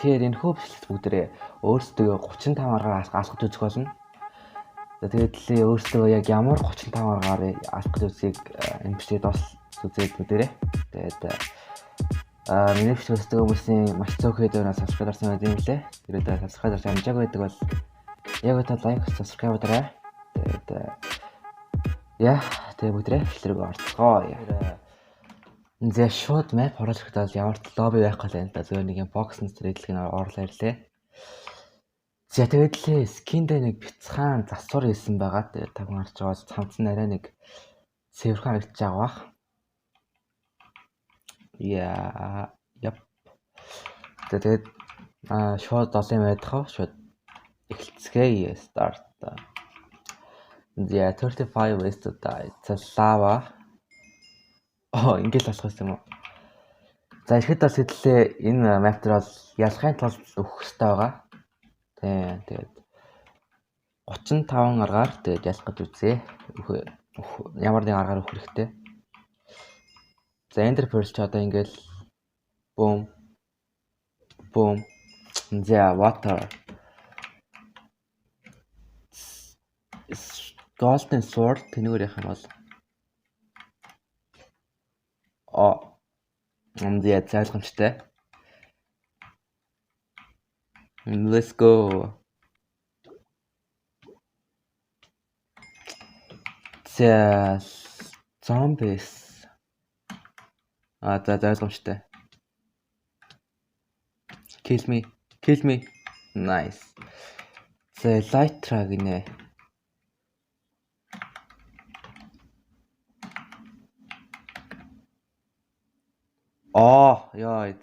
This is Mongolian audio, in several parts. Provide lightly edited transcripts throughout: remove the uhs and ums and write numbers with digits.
Тэгэхээр энэ хүү бичлэгт бүгдээ өөрсдөө 35 аргаар алхаж үзэх болно. За тэгээд л өөрсдөө яг ямар 35 аргаар алхаж үзхийг энэ бичлэгт бас үзээд бүгдээ. Тэгээд миний бичлэг үздэг хүмүүсийн маш цөөхөн дөрөв сабскрайб дарсан байдаг юм лээ. Тэгээд сабскрайб дарсан амжаагүй байдаг бол яг та лайк сабскрайб дараа. Тэгээд тэгээ бүгдээ бичлэг орцгоо. За шууд map оруулах гэдэг ямар ч лобби байхгүй л энэ зөв нэг юм бокс нэрлэх нь орлоо ирлээ. За тэгээд л скиндээ нэг бяцхан засвар хийсэн байгаа. Тэгээд та хүн харж байгаа цамц нь арай нэг цэвэрхэн харагдаж байгаа бах. Яп. Тэгээд шууд олон байдах шууд эхэлцгээе. Start. Yeah, 35 ways to die. It's a lava. Ингээд болох юм уу? За ихэд бас хэдлээ энэ map дээр бол ялахын тулд өгөх хэрэгтэй байгаа. Тэгээд 35 аргаар тэгээд ялах гэж үзье. Ямар нэг аргаар өгөх хэрэгтэй. За enter pearl ч одоо ингээл boom. За water. Golden sword тэнүүр явах юм бол я цайлгамжтай. Let's go. За zombies. За цайлгамжтай. Kill me. Nice. За Elytra гинэ.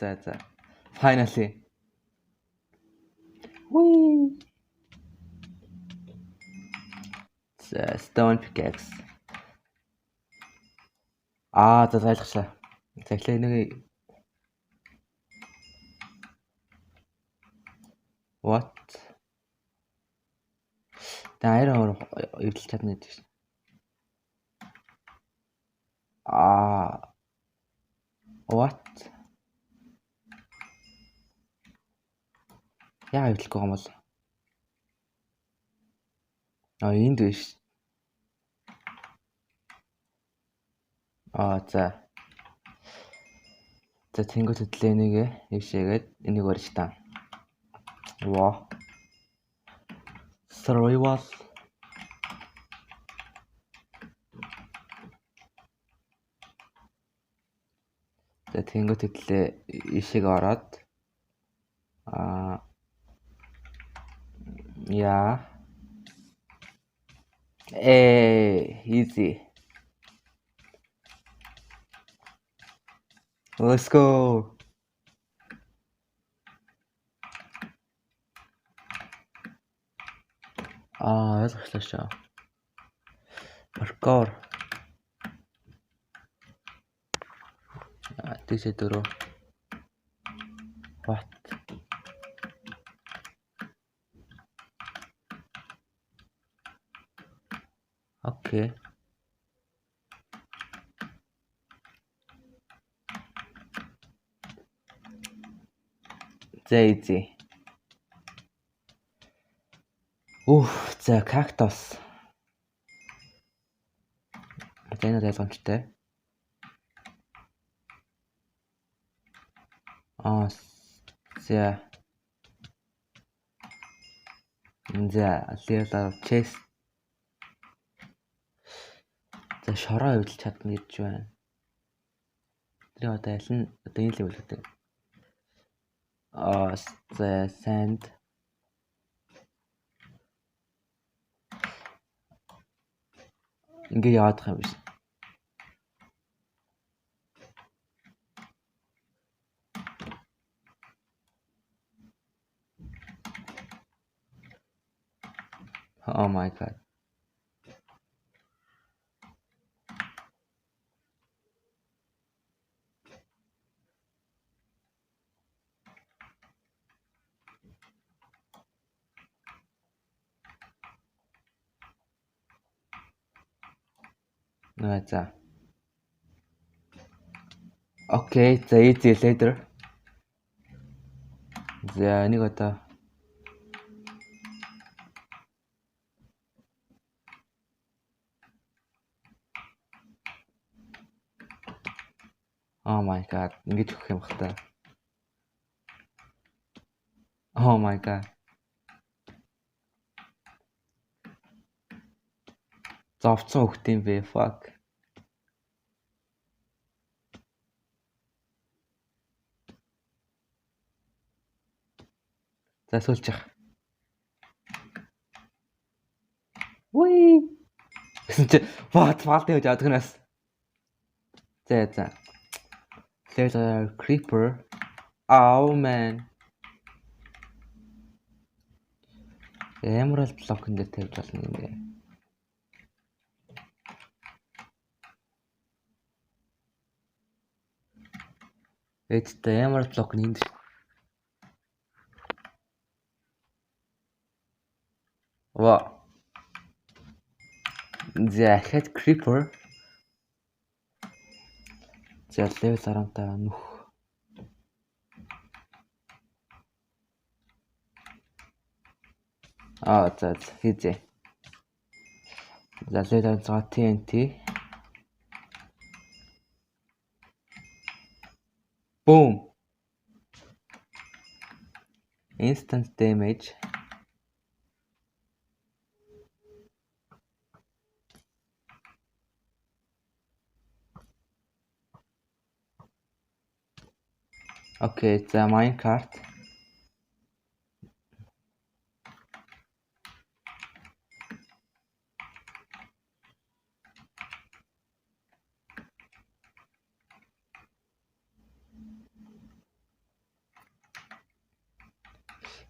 За. Finally. Whee. За stone pickaxe. За зайлгачлаа. Захлаа нэг What? Iron эвдэл чадна гэдэг. What? Яа эвдлэхгүй юм бол. Энд биш. За. За тэнгуү төдлөө нэг ившээгээд энийг өрж таа. Survival. За тэнгуү төдлөө ившээг ороод easy. Let's go. Ойлгочлаа. Parkour. Тийшээ дөрөв. What? Okay. Easy. За cactus. Тэний ялгамжтай. За level chest. За шороо эвдэлж чадна гэж байна. Тэр одоо аль нь одоо энэ level гэдэг. За sand. Ингээ яадах юм биш. Oh my god. За. Окей, за easy later. За нэг одоо Oh my god. Ингэж өгөх юм бах та. Oh my god. Зовцсон хөхт юм бэ. Fuck. За сүүлчих. Wee. Гэсэн чи what фалт гэж адгнаас. За. There's a creeper. Oh man. Emerald block-ын дээр тавьж болно юм бэ. Эцтэй Emerald block нь энд. Ва. За хэд creeper. За level 15 нүх. За хийзээ. За level 16 TNT. Boom. Instant damage. Окей, за Minecraft.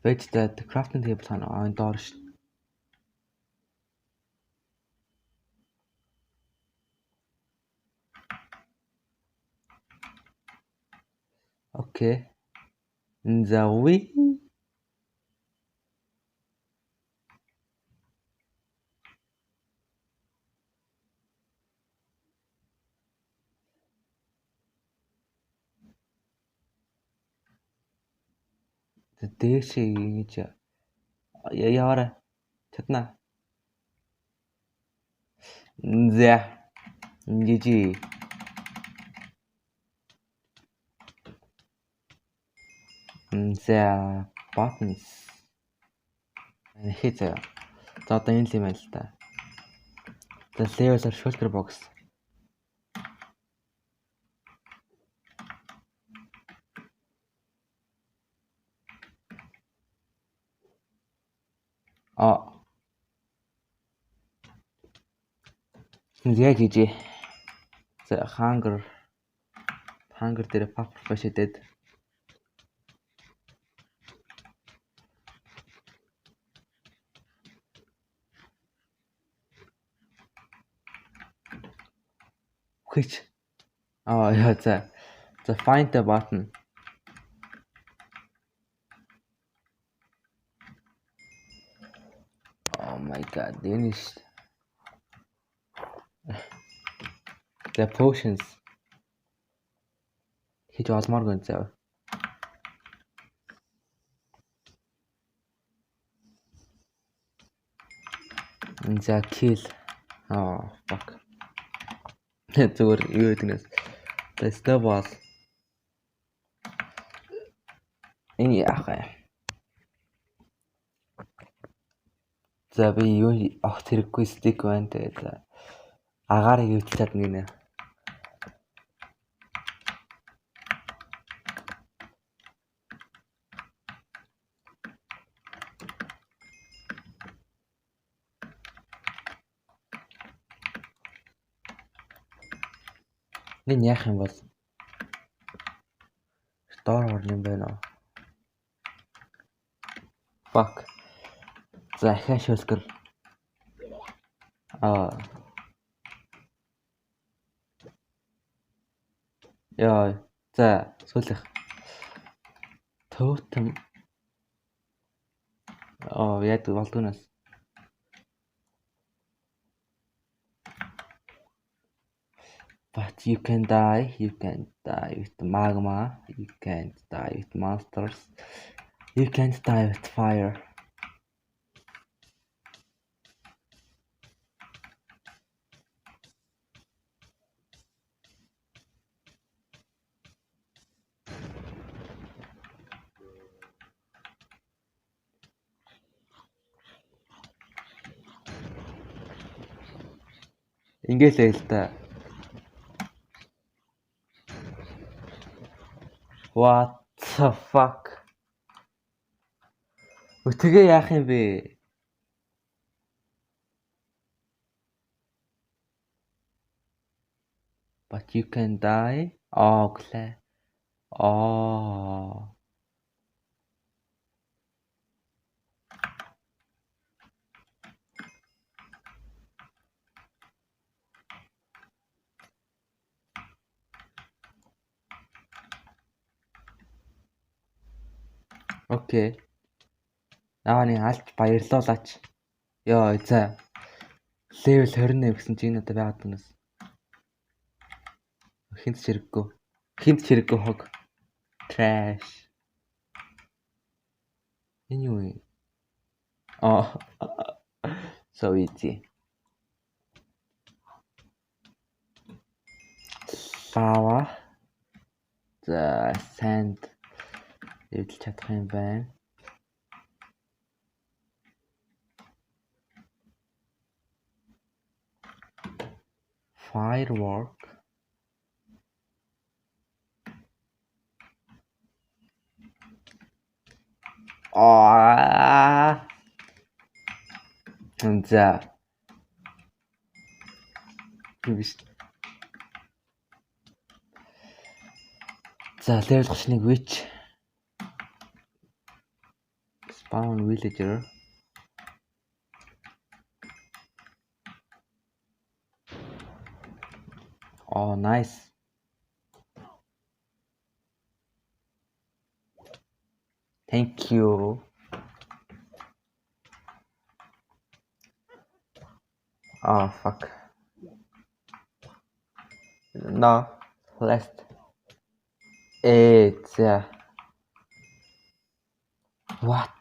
Vegetate crafting table тань доор шүү. Окей. За уи. Дээшээ ингэж яваарай. Чадна. За. Ингэж. За buttons. Хий заяа. За одоо энэ л юм байна л та. За level shulker box. Яг хийж. За hunger дээр paper башидээд. Хүч. Яа за. За find the button. Oh my god, энэ ш. The potions. Хийж олмооргүй зав. За kill. Fuck. Зүгээр юу гэдэг нэс. The snowball. Энэ яах вэ? За би юу огт хэрэггүй стик байна тэгээд агаарыг өвдөл чадна гинэ. Энэ яах юм бол доор орно юм байна уу? Fuck. За ахаа шүүлгэр. Яа. За сүүлэх. Totem. Яд болдгоноос. But you can die with magma, you can't die with monsters. You can't die with fire. Ингээл л та. What the fuck? Өтгөө яах юм бэ? But you can die. Оглаа. Аа. Окей. Нааны алж баярлуулаач. Йоо, за. Level 28 гэсэн чинь надад байгаад байна. Хинт чирэггүй хог. Trash. Anyway. Oh. So easy. Lava. За sand эвдэл чадах юм байна. Firework. За. За, level 31 witch. Spawn villager. Oh, nice. Thank you. Oh, fuck. No, left. It's what?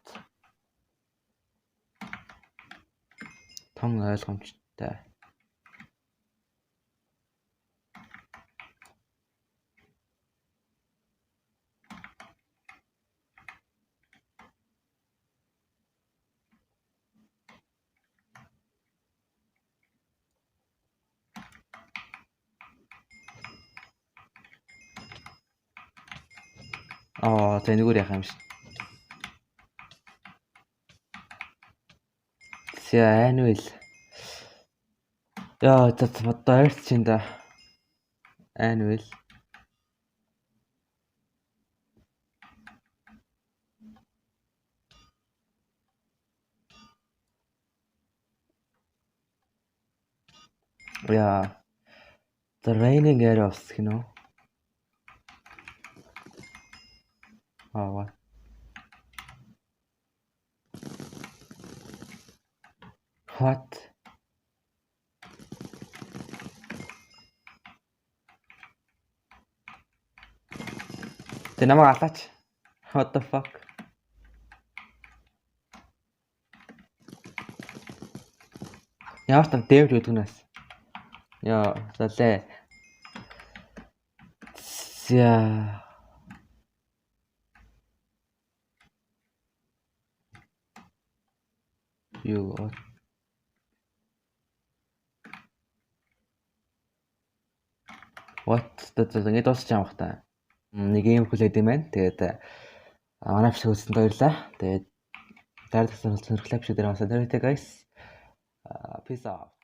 Том ойлгомжтой. За энэгээр яах юм шиг. За annual. Яа, за одоо арт чинь да. Annual. Yeah. The raining arrows, you know. Oh, what? What? Тэ намайг алаач. What the fuck? Ямар тань дэмж өгдөгнөөс. Яа, залээ. За. Юу What? Тэгээд дуусч байгаа юм та. Нэг юм хүлээд юм байна. Тэгээд манай биш үзсэнд баярлаа. Тэгээд дараа дахин сонирхолтой биш дээр хасаа. Тэрийтэй guys. Peace out.